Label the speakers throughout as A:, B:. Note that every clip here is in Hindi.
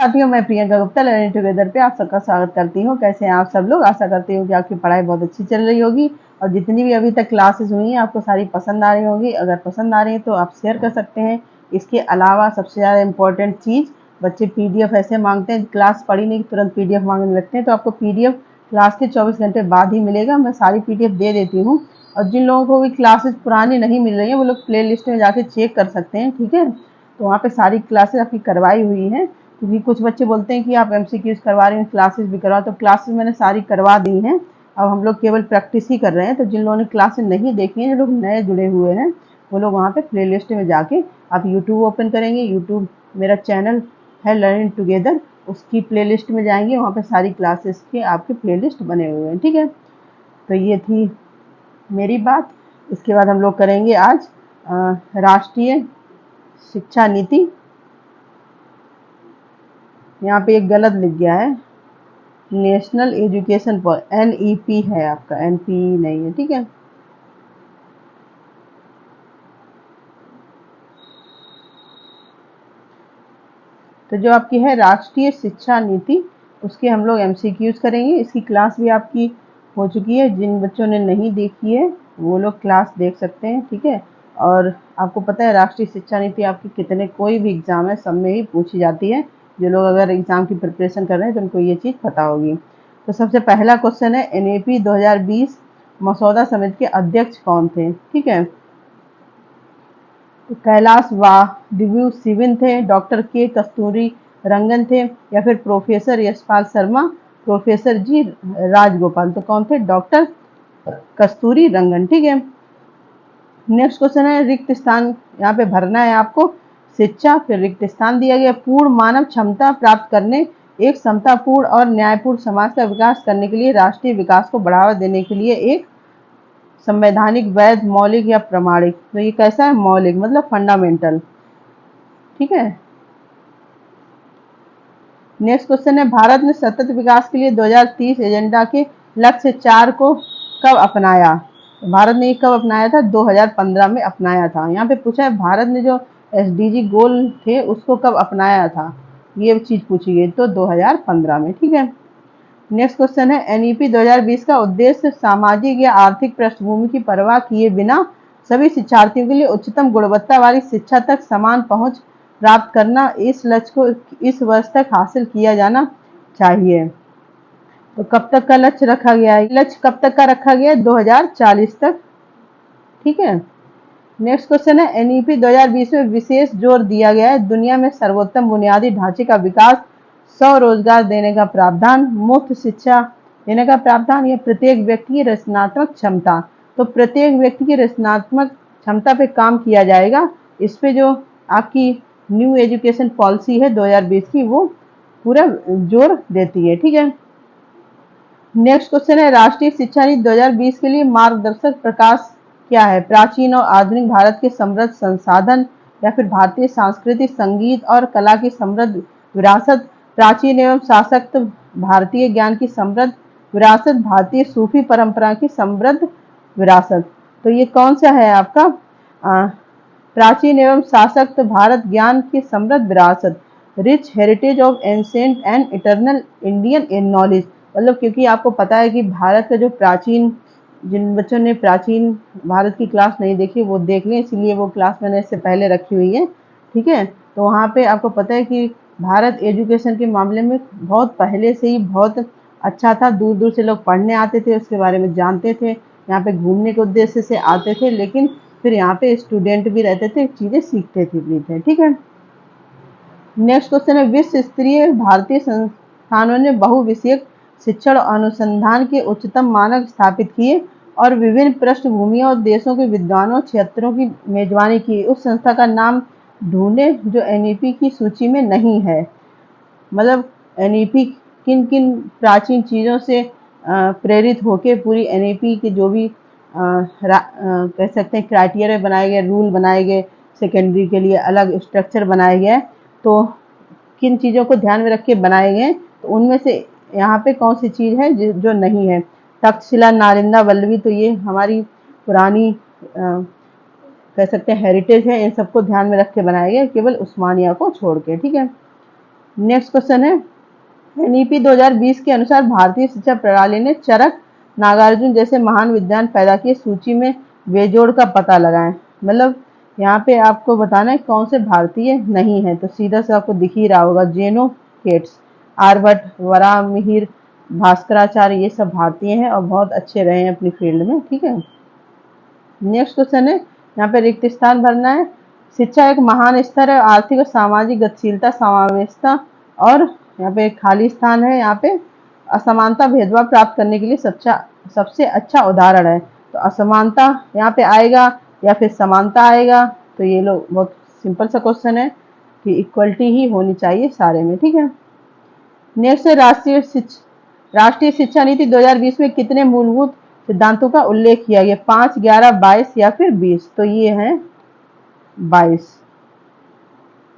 A: साथियों, मैं प्रियंका गुप्ता लर्निंग टुगेदर पे आप सबका स्वागत करती हूँ। कैसे हैं आप सब लोग? आशा करती हूँ कि आपकी पढ़ाई बहुत अच्छी चल रही होगी और जितनी भी अभी तक क्लासेस हुई हैं आपको सारी पसंद आ रही होगी। अगर पसंद आ रही है तो आप शेयर कर सकते हैं। इसके अलावा सबसे ज़्यादा इम्पोर्टेंट चीज़, बच्चे पीडीएफ ऐसे मांगते हैं, क्लास पढ़ी नहीं तुरंत पीडीएफ मांगने लगते हैं, तो आपको पीडीएफ क्लास के 24 घंटे बाद ही मिलेगा। मैं सारी पीडीएफ दे देती हूँ और जिन लोगों को भी क्लासेस पुरानी नहीं मिल रही हैं वो लोग प्ले लिस्ट में जाके चेक कर सकते हैं। ठीक है, तो वहाँ पे सारी क्लासेस आपकी करवाई हुई हैं, क्योंकि कुछ बच्चे बोलते हैं कि आप एमसीक्यूज करवा रहे हैं, क्लासेस भी करवा, तो क्लासेस मैंने सारी करवा दी हैं। अब हम लोग केवल प्रैक्टिस ही कर रहे हैं। तो जिन लोगों ने क्लासेस नहीं देखी हैं, जो लोग नए जुड़े हुए हैं, वो लोग वहाँ पे प्लेलिस्ट में जाके आप यूट्यूब ओपन करेंगे, यूट्यूब मेरा चैनल है लर्निंग टुगेदर, उसकी प्लेलिस्ट में जाएंगे, वहाँ पे सारी क्लासेस के आपके प्लेलिस्ट बने हुए हैं। ठीक है, तो ये थी मेरी बात। इसके बाद हम लोग करेंगे आज राष्ट्रीय शिक्षा नीति। यहाँ पे एक गलत लिख गया है, नेशनल एजुकेशन NEP है आपका, NPE नहीं है। ठीक है, तो जो आपकी है राष्ट्रीय शिक्षा नीति, उसके हम लोग MCQs करेंगे। इसकी क्लास भी आपकी हो चुकी है, जिन बच्चों ने नहीं देखी है वो लोग क्लास देख सकते हैं। ठीक है, और आपको पता है राष्ट्रीय शिक्षा नीति आपकी कितने, कोई भी एग्जाम है सब में ही पूछी जाती है। जो लोग अगर एग्जाम की प्रिपरेशन कर रहे हैं तो उनको ये चीज़ पता होगी। तो सबसे पहला क्वेश्चन है, NEP 2020 मसौदा समिति के अध्यक्ष कौन थे? ठीक है, तो कैलाश वादिव्यू सिविन थे, डॉक्टर के कस्तूरी रंगन थे, या फिर प्रोफेसर यशपाल शर्मा, प्रोफेसर जी राजगोपाल। तो कौन थे? डॉक्टर कस्तूरी रंगन। ठीक है, नेक्स्ट क्वेश्चन है, रिक्त स्थान यहाँ पे भरना है आपको। शिक्षा, फिर रिक्त स्थान दिया गया, पूर्ण मानव क्षमता प्राप्त करने, एक समतापूर्ण और न्यायपूर्ण समाज का विकास करने के लिए, राष्ट्रीय विकास को बढ़ावा देने के लिए, एक संवैधानिक, वैध, मौलिक या प्रमाणिक। तो ये कैसा है? मौलिक, मतलब फंडामेंटल। ठीक है, नेक्स्ट क्वेश्चन है, भारत ने सतत विकास के लिए 2030 एजेंडा के लक्ष्य 4 को कब अपनाया? भारत ने कब अपनाया था? 2015 में अपनाया था। यहाँ पे पूछा है भारत ने जो SDG गोल थे उसको कब अपनाया था, ये चीज पूछी गई, तो 2015 में। ठीक है, नेक्स्ट क्वेश्चन है, NEP 2020 का उद्देश्य सामाजिक या आर्थिक पृष्ठभूमि की परवाह किए बिना सभी शिक्षार्थियों के लिए उच्चतम गुणवत्ता वाली शिक्षा तक समान पहुंच प्राप्त करना। इस लक्ष्य को इस वर्ष तक हासिल किया जाना चाहिए। तो कब तक का लक्ष्य रखा गया है? लक्ष्य कब तक का रखा गया है? 2040 तक। ठीक है, नेक्स्ट क्वेश्चन है, NEP 2020 में विशेष जोर दिया गया है दुनिया में सर्वोत्तम बुनियादी ढांचे का विकास, स्वरोजगार देने का प्रावधान, मुफ्त शिक्षा देने का प्रावधान, या प्रत्येक व्यक्ति की रचनात्मक क्षमता। तो प्रत्येक व्यक्ति की रचनात्मक क्षमता पे काम किया जाएगा। इस पे जो आपकी न्यू एजुकेशन पॉलिसी है 2020 की, वो पूरा जोर देती है। ठीक है, नेक्स्ट क्वेश्चन है, राष्ट्रीय शिक्षा नीति 2020 के लिए मार्गदर्शक प्रकाश क्या है? प्राचीन और आधुनिक भारत के समृद्ध संसाधन, या फिर भारतीय सांस्कृतिक, संगीत और कला की समृद्ध विरासत, प्राचीन एवं सशक्त भारतीय ज्ञान की समृद्ध विरासत, भारतीय सूफी परंपरा की समृद्ध विरासत। तो ये कौन सा है आपका? प्राचीन एवं सशक्त भारत ज्ञान की समृद्ध विरासत, rich heritage of ancient and eternal Indian in knowledge. मतलब क्योंकि आपको पता है कि भारत का जो प्राचीन, जिन बच्चों ने प्राचीन भारत की क्लास नहीं देखी वो देख लें, इसलिए वो क्लास मैंने इससे पहले रखी हुई है। ठीक है, तो वहाँ पे आपको पता है कि भारत एजुकेशन के मामले में बहुत पहले से ही बहुत अच्छा था। दूर दूर से लोग पढ़ने आते थे, उसके बारे में जानते थे, यहाँ पे घूमने के उद्देश्य से आते थे, लेकिन फिर यहाँ पे स्टूडेंट भी रहते थे, चीज़ें सीखते थे। ठीक है, नेक्स्ट क्वेश्चन है, विश्व स्तरीय भारतीय संस्थानों ने बहुविषयक शिक्षण और अनुसंधान के उच्चतम मानक स्थापित किए और विभिन्न पृष्ठभूमियों और देशों के विद्वानों क्षेत्रों की मेजबानी की। उस संस्था का नाम ढूंढे जो NEP की सूची में नहीं है। मतलब NEP किन किन प्राचीन चीज़ों से प्रेरित होके पूरी NEP के जो भी कह सकते हैं क्राइटेरिया बनाए गए, रूल बनाए गए, सेकेंडरी के लिए अलग स्ट्रक्चर बनाए गए, तो किन चीज़ों को ध्यान में रख के बनाए गए, तो उनमें से यहाँ पे कौन सी चीज़ है जो नहीं है? तक्षशिला, नालंदा, वल्लभी, तो ये हमारी पुरानी कह सकते हैं हेरिटेज है, इन सबको ध्यान में रख के बनाए गए, केवल उस्मानिया को छोड़ के। ठीक है, नेक्स्ट क्वेश्चन है, एनईपी 2020 के अनुसार भारतीय शिक्षा प्रणाली ने चरक, नागार्जुन जैसे महान विद्वान पैदा किए, सूची में बेजोड़ का पता लगाएं। मतलब यहाँ पे आपको बताना है कौन से भारतीय नहीं है, तो सीधा से आपको दिख ही रहा होगा, जेनो केट्स, आर्यभट्ट, वराहमिहिर, भास्कराचार्य, ये सब भारतीय हैं और बहुत अच्छे रहे हैं अपनी फील्ड में। ठीक है, नेक्स्ट क्वेश्चन है, यहाँ पे रिक्त स्थान भरना है। शिक्षा एक महान स्तर है, आर्थिक और सामाजिक गतिशीलता, समावेशता, और यहाँ पे खाली स्थान है, यहाँ पे असमानता भेदभाव प्राप्त करने के लिए सबसे अच्छा उदाहरण है। तो असमानता यहाँ पे आएगा या फिर समानता आएगा। तो ये लोग बहुत सिंपल सा क्वेश्चन है कि इक्वलिटी ही होनी चाहिए सारे में। ठीक है, नेक्स्ट है, राष्ट्रीय शिक्षा नीति 2020 में कितने मूलभूत सिद्धांतों का उल्लेख किया गया? 5, 11, 22 या फिर 20? तो ये है 22।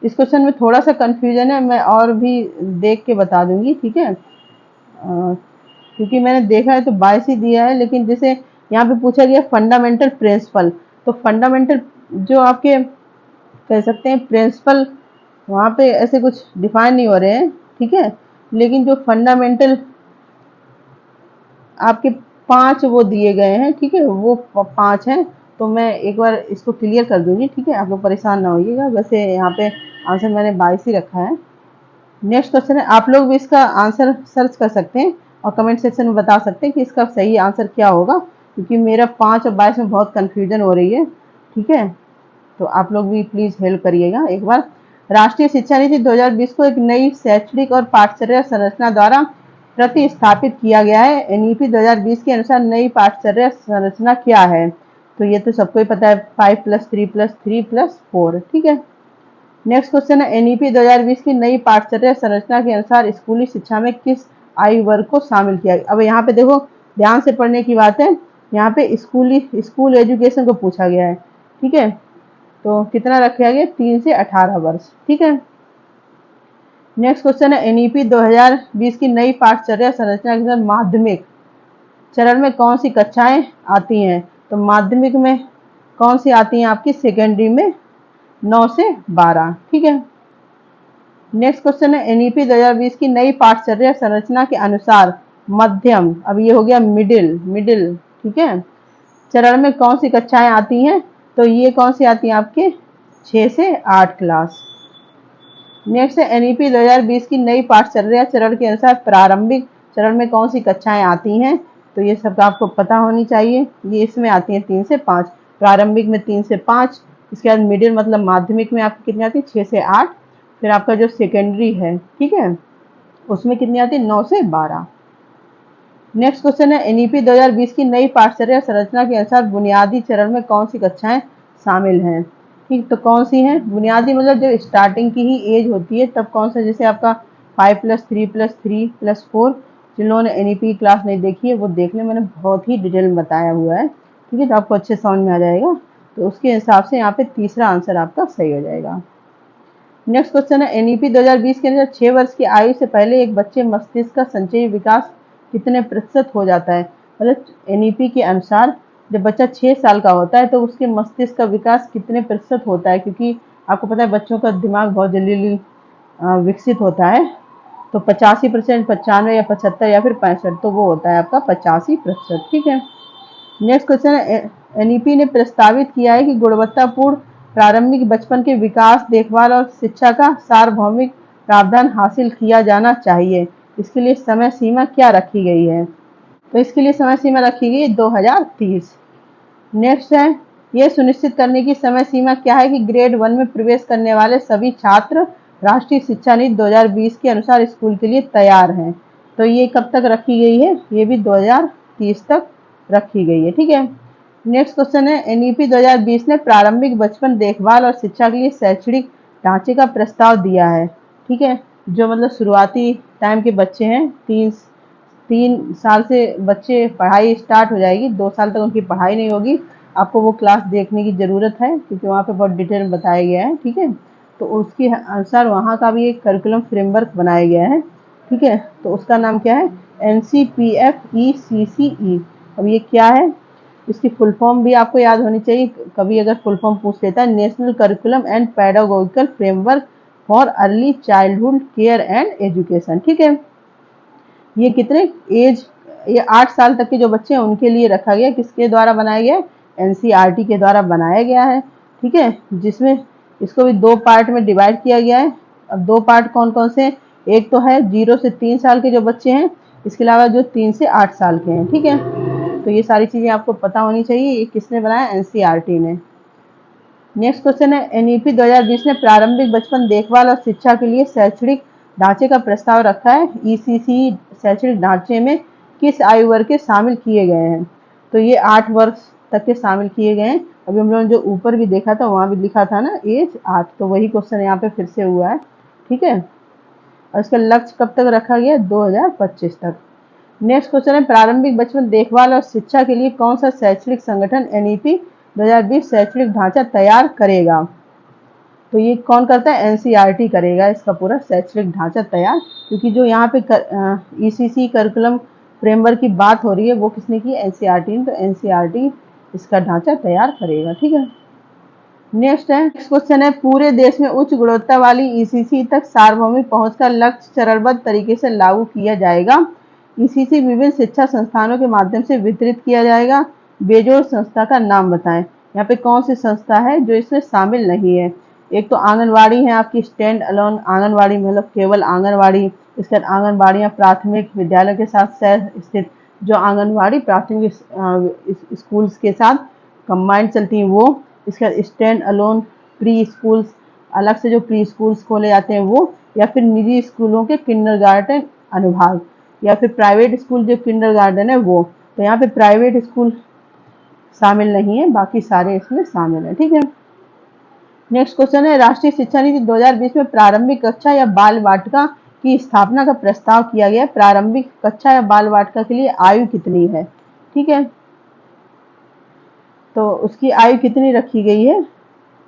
A: इस क्वेश्चन में थोड़ा सा कंफ्यूजन है, मैं और भी देख के बता दूंगी। ठीक है, क्योंकि मैंने देखा है तो 22 ही दिया है, लेकिन जैसे यहाँ पे पूछा गया फंडामेंटल प्रिंसिपल, तो फंडामेंटल जो आपके कह सकते हैं प्रिंसिपल, वहाँ पे ऐसे कुछ डिफाइन नहीं हो रहे हैं। ठीक है, लेकिन जो फंडामेंटल आपके 5 वो दिए गए हैं, ठीक है, वो 5 हैं। तो मैं एक बार इसको क्लियर कर दूंगी। ठीक है, आप लोग परेशान ना होइएगा। वैसे यहाँ पे आंसर मैंने 22 ही रखा है। नेक्स्ट क्वेश्चन है, आप लोग भी इसका आंसर सर्च कर सकते हैं और कमेंट सेक्शन में बता सकते हैं कि इसका सही आंसर क्या होगा, क्योंकि मेरा 5 और 22 में बहुत कन्फ्यूजन हो रही है। ठीक है, तो आप लोग भी प्लीज हेल्प करिएगा एक बार। राष्ट्रीय शिक्षा नीति 2020 को एक नई शैक्षणिक और पाठ्यचर्या संरचना द्वारा प्रतिस्थापित किया गया है। एनईपी 2020 के अनुसार नई पाठ्यचर्या संरचना क्या है? तो ये तो सबको ही पता है, 5+3+3+4। ठीक है, नेक्स्ट क्वेश्चन है, एनईपी 2020 की नई पाठ्यचर्या संरचना के अनुसार स्कूली शिक्षा में किस आयु वर्ग को शामिल किया गया? अब यहाँ पे देखो, ध्यान से पढ़ने की बात है। यहाँ पे स्कूल एजुकेशन को पूछा गया है। ठीक है, तो कितना रखा गया? 3 से 18 वर्ष। ठीक है, नेक्स्ट क्वेश्चन है, एनईपी 2020 की नई पाठ्यचर्या संरचना के अनुसार माध्यमिक चरण में कौन सी कक्षाएं आती हैं? तो माध्यमिक में कौन सी आती हैं आपकी? सेकेंडरी में 9 से 12। ठीक है, नेक्स्ट क्वेश्चन है, एनईपी 2020 की नई पाठ्यचर्या संरचना के अनुसार मध्यम, अब ये हो गया मिडिल, ठीक है, चरण में कौन सी कक्षाएं आती हैं? तो ये कौन सी आती हैं आपके? 6 से 8 क्लास। नेक्स्ट है, एनईपी 2020 की नई पाठ्यचर्या चरण के अनुसार प्रारंभिक चरण में कौन सी कक्षाएं आती हैं? तो ये सब आपको पता होनी चाहिए। ये इसमें आती हैं 3 से 5, प्रारंभिक में 3 से 5, इसके बाद मिडिल मतलब माध्यमिक में आपकी कितनी आती है? 6 से 8। फिर आपका जो सेकेंडरी है, ठीक है, उसमें कितनी आती है? 9 से 12। नेक्स्ट क्वेश्चन है, एनईपी 2020 की नई पाठ्यचर्या संरचना के अनुसार बुनियादी चरण में कौन सी कक्षाएं शामिल हैं? ठीक, तो कौन सी हैं? बुनियादी मतलब जो स्टार्टिंग की ही एज होती है तब कौन सा, जैसे आपका 5+3+3+4। जिन लोगों ने एनईपी क्लास नहीं देखी है वो देख ले, मैंने बहुत ही डिटेल में बताया हुआ है। ठीक है, तो आपको अच्छे समझ में आ जाएगा। तो उसके हिसाब से यहाँ पे तीसरा आंसर आपका सही हो जाएगा। नेक्स्ट क्वेश्चन है, एनईपी 2020 के अंदर 6 वर्ष की आयु से पहले एक बच्चे मस्तिष्क का संचयी विकास कितने प्रतिशत हो जाता है? मतलब एनईपी के अनुसार जब बच्चा 6 साल का होता है तो उसके मस्तिष्क का विकास कितने प्रतिशत होता है? क्योंकि आपको पता है बच्चों का दिमाग बहुत जल्दी विकसित होता है। तो 85%, 95 या 75 या फिर 65, तो वो होता है आपका 85%। ठीक है, नेक्स्ट क्वेश्चन है, एनईपी ने प्रस्तावित किया है कि गुणवत्तापूर्ण प्रारंभिक बचपन के विकास, देखभाल और शिक्षा का सार्वभौमिक प्रावधान हासिल किया जाना चाहिए। इसके लिए समय सीमा क्या रखी गई है? तो इसके लिए समय सीमा रखी गई है 2030। नेक्स्ट है, यह सुनिश्चित करने की समय सीमा क्या है कि ग्रेड 1 में प्रवेश करने वाले सभी छात्र राष्ट्रीय शिक्षा नीति 2020 के अनुसार स्कूल के लिए तैयार हैं। तो ये कब तक रखी गई है? ये भी 2030 तक रखी गई है। ठीक है, नेक्स्ट क्वेश्चन है, एनईपी 2020 ने प्रारंभिक बचपन देखभाल और शिक्षा के लिए शैक्षणिक ढांचे का प्रस्ताव दिया है। ठीक है, जो मतलब शुरुआती टाइम के बच्चे हैं, 3 साल से बच्चे पढ़ाई स्टार्ट हो जाएगी, 2 साल तक उनकी पढ़ाई नहीं होगी। आपको वो क्लास देखने की ज़रूरत है क्योंकि वहाँ पे बहुत डिटेल में बताया गया है। ठीक है, तो उसके अनुसार वहाँ का भी एक करिकुलम फ्रेमवर्क बनाया गया है। ठीक है, तो उसका नाम क्या है? NCPFECCE। अब ये क्या है? इसकी फुल फॉर्म भी आपको याद होनी चाहिए, कभी अगर फुल फॉर्म पूछ लेता है, national curriculum and pedagogical framework for early childhood care and education. ठीक है, ये कितने एज, ये 8 साल तक के जो बच्चे हैं उनके लिए रखा गया। किसके द्वारा बनाया गया है? एनसीईआरटी के द्वारा बनाया गया है। ठीक है, जिसमें इसको भी 2 पार्ट में डिवाइड किया गया है। अब 2 पार्ट कौन कौन से हैं? एक तो है 0 से 3 साल के जो बच्चे हैं, इसके अलावा जो 3 से 8 साल के हैं। ठीक है, तो ये सारी चीजें आपको पता होनी चाहिए। ये किसने बनाया? एनसीईआरटी ने। नेक्स्ट क्वेश्चन है, एनईपी 2020 ने प्रारंभिक बचपन देखभाल और शिक्षा के लिए शैक्षणिक ढांचे का प्रस्ताव रखा है। ईसीसी शैक्षणिक ढांचे में किस आयु वर्ग के शामिल किए गए हैं? तो ये 8 वर्ष तक के शामिल किए गए हैं। अभी हम लोगों ने जो ऊपर भी देखा था वहां भी लिखा था ना एज 8, तो वही क्वेश्चन यहाँ पे फिर से हुआ है। ठीक है, और इसका लक्ष्य कब तक रखा गया? 2025 तक। नेक्स्ट क्वेश्चन है, प्रारंभिक बचपन देखभाल और शिक्षा के लिए कौन सा शैक्षणिक संगठन एनईपी 2020 शैक्षणिक ढांचा तैयार करेगा? तो ये कौन करता है? एनसीईआरटी करेगा इसका पूरा शैक्षणिक ढांचा तैयार, क्योंकि जो यहाँ पे ईसीसी करिकुलम फ्रेमवर्क की बात हो रही है वो किसने की? एनसीईआरटी ने। तो एनसीईआरटी इसका ढांचा तैयार करेगा। ठीक है, नेक्स्ट क्वेश्चन है, पूरे देश में उच्च गुणवत्ता वाली ईसीसी तक सार्वभौमिक पहुंच का लक्ष्य चरणबद्ध तरीके से लागू किया जाएगा। ईसीसी विभिन्न शिक्षा संस्थानों के माध्यम से वितरित किया जाएगा। बेजोड़ संस्था का नाम बताएं। यहाँ पे कौन सी संस्था है जो इसमें शामिल नहीं है? एक तो आंगनवाड़ी है आपकी, स्टैंड अलोन आंगनवाड़ी, मतलब केवल आंगनवाड़ी। इसके बाद आंगनवाड़ियाँ प्राथमिक विद्यालय के साथ शहर स्थित जो आंगनवाड़ी प्राथमिक स्कूल्स के साथ कंबाइंड चलती हैं वो। इसके बाद स्टैंड अलोन प्री स्कूल्स, अलग से जो प्री स्कूल्स खोले जाते हैं वो, या फिर निजी स्कूलों के किंडरगार्टन अनुभाग, या फिर प्राइवेट स्कूल जो किंडरगार्टन है वो। तो यहाँ पे प्राइवेट स्कूल शामिल नहीं है, बाकी सारे इसमें शामिल है। ठीक है, नेक्स्ट क्वेश्चन है, राष्ट्रीय शिक्षा नीति 2020 में प्रारंभिक कक्षा या बाल वाटिका की स्थापना का प्रस्ताव किया गया। प्रारंभिक कक्षा या बाल वाटिका के लिए आयु कितनी है? ठीक है, तो उसकी आयु कितनी रखी गई है?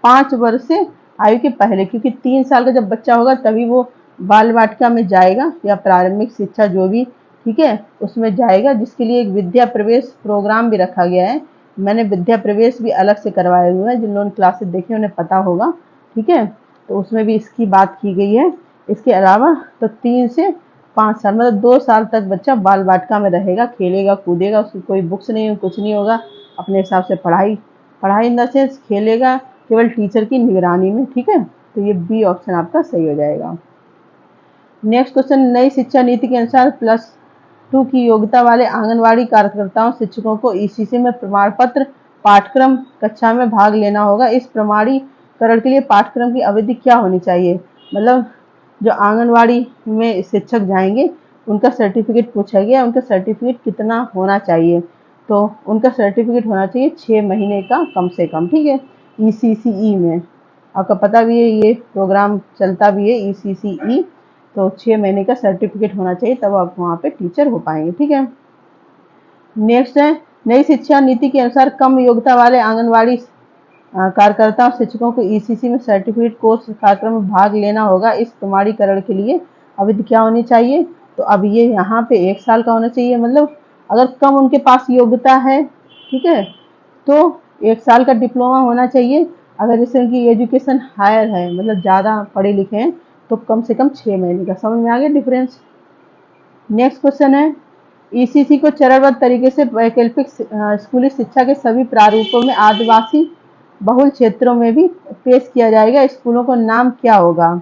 A: 5 वर्ष से आयु के पहले, क्योंकि 3 साल का जब बच्चा होगा तभी वो बाल वाटिका में जाएगा या प्रारंभिक शिक्षा जो भी, ठीक है, उसमें जाएगा, जिसके लिए एक विद्या प्रवेश प्रोग्राम भी रखा गया है। मैंने विद्या प्रवेश भी अलग से करवाए हुए हैं, जिन लोगों ने क्लासेस देखी उन्हें पता होगा। ठीक है, तो उसमें भी इसकी बात की गई है। इसके अलावा तो 3 से 5 साल, मतलब 2 साल तक बच्चा बाल वाटिका में रहेगा, खेलेगा कूदेगा, उसकी कोई बुक्स नहीं, कुछ नहीं होगा, अपने हिसाब से पढ़ाई इन द सेंस खेलेगा, केवल टीचर की निगरानी में। ठीक है, तो ये बी ऑप्शन आपका सही हो जाएगा। नेक्स्ट क्वेश्चन, नई शिक्षा नीति के अनुसार +2 की योग्यता वाले आंगनवाड़ी कार्यकर्ताओं शिक्षकों को ईसीसी में प्रमाण पत्र पाठ्यक्रम कक्षा में भाग लेना होगा। इस प्रमाणीकरण के लिए पाठ्यक्रम की अवधि क्या होनी चाहिए? मतलब जो आंगनवाड़ी में शिक्षक जाएंगे उनका सर्टिफिकेट पूछा गया, उनका सर्टिफिकेट कितना होना चाहिए? तो उनका सर्टिफिकेट होना चाहिए 6 महीने का कम से कम। ठीक है, ईसीसीई में आपका पता भी है, ये प्रोग्राम चलता भी है ईसीसीई, तो 6 महीने का सर्टिफिकेट होना चाहिए, तब आप वहाँ पे टीचर हो पाएंगे। ठीक है, नेक्स्ट है, नई शिक्षा नीति के अनुसार कम योग्यता वाले आंगनवाड़ी कार्यकर्ताओं शिक्षकों को ईसीसी में सर्टिफिकेट कोर्स कार्यक्रम में भाग लेना होगा। इस प्रमाणीकरण के लिए अवधि क्या होनी चाहिए? तो अब ये यहाँ पे 1 साल का होना चाहिए, मतलब अगर कम उनके पास योग्यता है, ठीक है, तो 1 साल का डिप्लोमा होना चाहिए। अगर जैसे उनकी एजुकेशन हायर है, मतलब ज़्यादा पढ़े लिखे हैं, तो कम से कम 6 महीने का। समझ में आ गया डिफरेंस? नेक्स्ट क्वेश्चन है, ईसीसी को चरणबद्ध तरीके से वैकल्पिक स्कूली शिक्षा के सभी प्रारूपों में आदिवासी बहुल क्षेत्रों में भी पेश किया जाएगा। स्कूलों का नाम क्या होगा?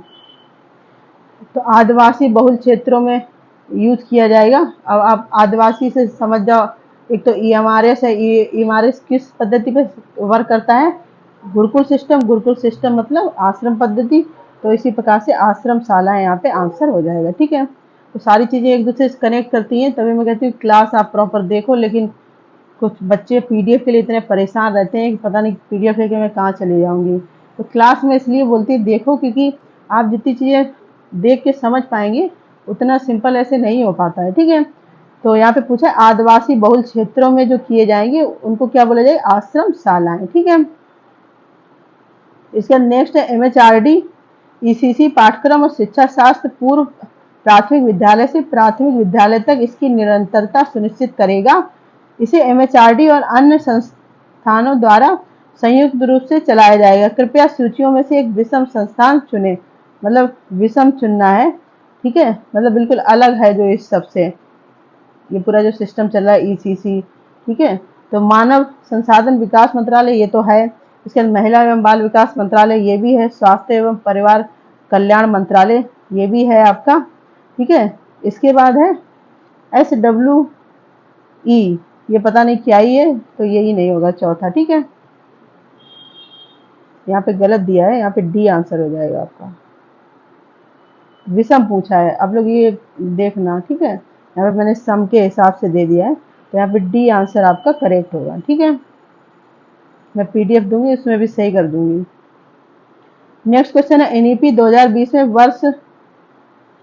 A: तो आदिवासी बहुल क्षेत्रों में यूज किया जाएगा। अब आप आदिवासी से समझ जाओ, एक तो ईएमआरएस है, ईएमआरएस किस पद्धति पे वर्क करता है? गुरुकुल सिस्टम मतलब आश्रम पद्धति, तो इसी प्रकार से आश्रम शाला यहाँ पे आंसर हो जाएगा। ठीक है, तो सारी चीजें एक दूसरे से कनेक्ट करती हैं, तभी मैं कहती हूँ क्लास आप प्रॉपर देखो। लेकिन कुछ बच्चे पीडीएफ के लिए इतने परेशान रहते हैं कि पता नहीं पीडीएफ लेके मैं कहाँ चली जाऊंगी। तो क्लास में इसलिए बोलती है देखो, क्योंकि आप जितनी चीजें देख के समझ पाएंगे उतना सिंपल ऐसे नहीं हो पाता है। ठीक है, तो यहाँ पे पूछा आदिवासी बहुल क्षेत्रों में जो किए जाएंगे उनको क्या बोला जाएगा? आश्रम शालाएं। ठीक है, इसका नेक्स्ट है एमएचआरडी ईसीसी पाठ्यक्रम और शिक्षा शास्त्र पूर्व प्राथमिक विद्यालय से प्राथमिक विद्यालय तक इसकी निरंतरता सुनिश्चित करेगा। इसे एमएचआरडी और अन्य संस्थानों द्वारा संयुक्त रूप से चलाया जाएगा। कृपया सूचियों में से एक विषम संस्थान चुनें। मतलब विषम चुनना है, ठीक है, मतलब बिल्कुल अलग है जो इस सबसे, ये पूरा जो सिस्टम चल रहा है ईसीसी, ठीक है। तो मानव संसाधन विकास मंत्रालय ये तो है, इसके बाद महिला एवं बाल विकास मंत्रालय ये भी है, स्वास्थ्य एवं परिवार कल्याण मंत्रालय ये भी है आपका, ठीक है। इसके बाद है SWE, ये पता नहीं क्या ही है, तो यही नहीं होगा चौथा, ठीक है। यहाँ पे गलत दिया है, यहाँ पे डी आंसर हो जाएगा आपका, विषम पूछा है, आप लोग ये देखना, ठीक है। यहाँ पे मैंने सम के हिसाब से दे दिया है, तो यहाँ पे डी आंसर आपका करेक्ट होगा, ठीक है। मैं PDF दूंगी, उसमें भी सही कर दूंगी। नेक्स्ट क्वेश्चन है NEP 2020 में वर्ष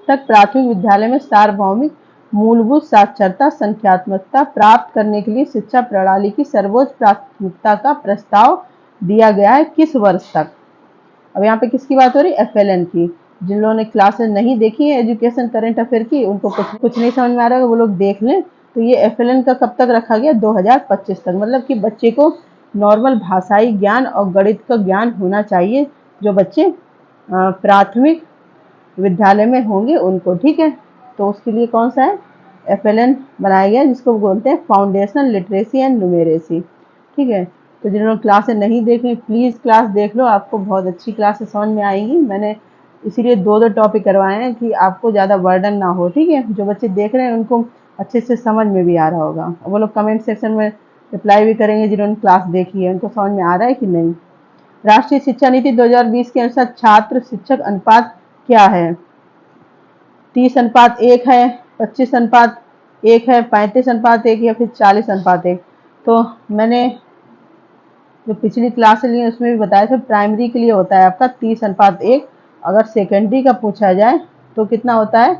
A: तक प्राथमिक विद्यालय में सार्वभौमिक मूलभूत साक्षरता संख्यात्मकता प्राप्त करने के लिए शिक्षा प्रणाली की सर्वोच्च प्राथमिकता का प्रस्ताव दिया गया है किस वर्ष तक। अब यहाँ पे किसकी बात हो रही है, FLN की। जिन लोगों ने क्लासेस नहीं देखी है एजुकेशन करंट अफेयर की, उनको कुछ नहीं समझ में आ रहा है, वो लोग देख लें। तो ये FLN का कब तक रखा गया, 2025 तक, मतलब कि बच्चे को नॉर्मल भाषाई ज्ञान और गणित का ज्ञान होना चाहिए जो बच्चे प्राथमिक विद्यालय में होंगे उनको, ठीक है। तो उसके लिए कौन सा है, FLN बनाया गया, जिसको बोलते हैं फाउंडेशनल लिटरेसी एंड न्यूमेरेसी, ठीक है। तो जिन्होंने क्लासें नहीं देखी प्लीज़ क्लास देख लो, आपको बहुत अच्छी क्लासें समझ में आएंगी। मैंने इसीलिए 2 टॉपिक करवाए हैं कि आपको ज़्यादा बर्डन ना हो, ठीक है। जो बच्चे देख रहे हैं उनको अच्छे से समझ में भी आ रहा होगा, वो लोग कमेंट सेक्शन में रिप्लाई भी करेंगे जिन्होंने क्लास देखी है, उनको समझ में आ रहा है कि नहीं। राष्ट्रीय शिक्षा नीति 2020 के अनुसार छात्र शिक्षक अनुपात क्या है, 30:1 है, 25:1 है, 35:1 या फिर 40:1। तो मैंने जो पिछली क्लास ली है उसमें भी बताया था, प्राइमरी के लिए होता है आपका 30:1, अगर सेकेंडरी का पूछा जाए तो कितना होता है,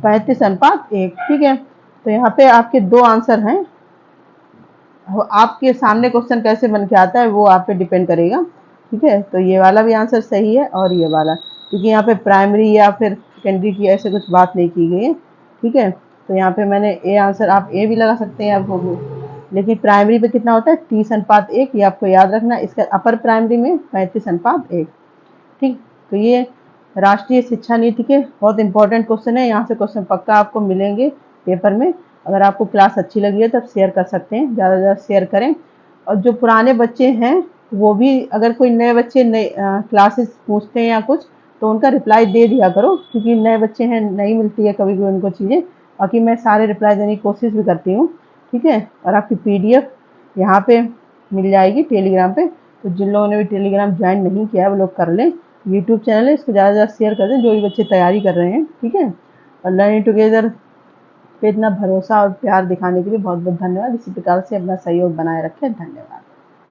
A: 35:1, ठीक है। तो यहाँ पे आपके 2 आंसर हैं, आपके सामने क्वेश्चन कैसे बन के आता है वो आप पे डिपेंड करेगा, ठीक है। तो ये वाला भी आंसर सही है और ये वाला, क्योंकि यहाँ पे प्राइमरी या फिर सेकेंडरी की ऐसे कुछ बात नहीं की गई है, ठीक है। तो यहाँ पे मैंने ए आंसर, आप ए भी लगा सकते हैं आपको, लेकिन प्राइमरी पे कितना होता है, 30:1, ये आपको याद रखना। इसका अपर प्राइमरी में 35:1, ठीक। तो ये राष्ट्रीय शिक्षा नीति के बहुत इंपॉर्टेंट क्वेश्चन है, यहाँ से क्वेश्चन पक्का आपको मिलेंगे पेपर में। अगर आपको क्लास अच्छी लगी है तब शेयर कर सकते हैं, ज़्यादा से ज़्यादा शेयर करें। और जो पुराने बच्चे हैं वो भी, अगर कोई नए बच्चे नए क्लासेस पूछते हैं या कुछ, तो उनका रिप्लाई दे दिया करो, क्योंकि नए बच्चे हैं, नहीं मिलती है कभी भी उनको चीज़ें। बाकी मैं सारे रिप्लाई देने की कोशिश भी करती हूँ, ठीक है। और आपकी PDF यहाँ पे मिल जाएगी टेलीग्राम पे। तो जिन लोगों ने भी टेलीग्राम ज्वाइन नहीं किया है वो लोग कर लें। यूट्यूब चैनल है, इसको ज़्यादा से ज़्यादा शेयर कर दें जो भी बच्चे तैयारी कर रहे हैं, ठीक है। और लर्निंग टुगेदर पे इतना भरोसा और प्यार दिखाने के लिए बहुत बहुत धन्यवाद। इसी प्रकार से अपना सहयोग बनाए रखें, धन्यवाद।